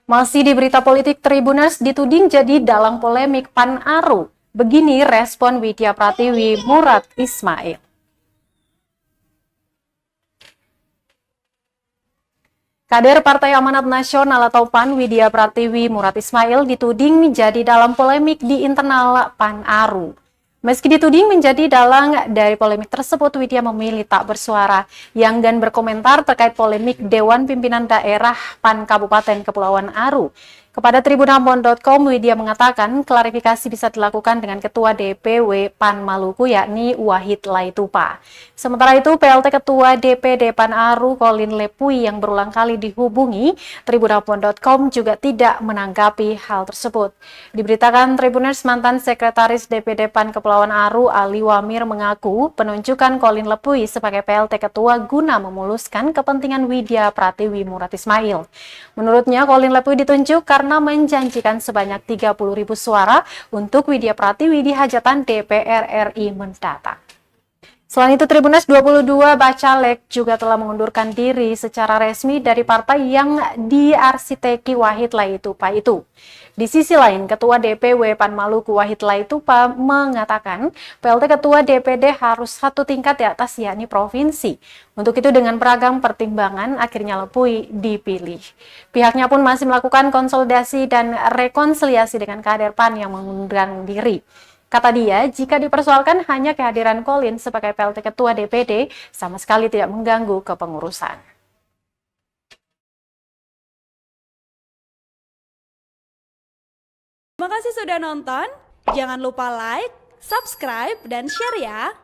Masih di berita politik, Tribuners dituding jadi dalang polemik PAN Aru. Begini respon Widya Pratiwi Murad Ismail. Kader Partai Amanat Nasional atau PAN Widya Pratiwi Murad Ismail dituding menjadi dalang polemik di internal PAN Aru. Meski dituding menjadi dalang dari polemik tersebut, Widya memilih tak bersuara yang dan berkomentar terkait polemik Dewan Pimpinan Daerah PAN Kabupaten Kepulauan Aru. Kepada tribunambon.com, Widya mengatakan klarifikasi bisa dilakukan dengan Ketua DPW PAN Maluku yakni Wahid Laitupa. Sementara itu, PLT Ketua DPD PAN Aru Colin Lepui yang berulang kali dihubungi tribunambon.com juga tidak menanggapi hal tersebut. Diberitakan Tribuners, mantan Sekretaris DPD PAN Kepulauan Aru Ali Wamir mengaku penunjukan Colin Lepui sebagai PLT Ketua guna memuluskan kepentingan Widya Pratiwi Murad Ismail. Menurutnya, Colin Lepui ditunjuk karena menjanjikan sebanyak 30.000 suara untuk Widya Pratiwi di hajatan DPR RI mendatang. Selain itu, Tribuners 22 Bacalek juga telah mengundurkan diri secara resmi dari partai yang diarsiteki Wahid Laitupa itu. Di sisi lain, Ketua DPW PAN Maluku Wahid Laitupa mengatakan PLT Ketua DPD harus satu tingkat di atas yakni provinsi. Untuk itu dengan beragam pertimbangan akhirnya Lepui dipilih. Pihaknya pun masih melakukan konsolidasi dan rekonsiliasi dengan kader PAN yang mengundurkan diri. Kata dia, jika dipersoalkan hanya kehadiran Colin sebagai PLT Ketua DPD sama sekali tidak mengganggu kepengurusan. Terima kasih sudah nonton. Jangan lupa like, subscribe, dan share ya.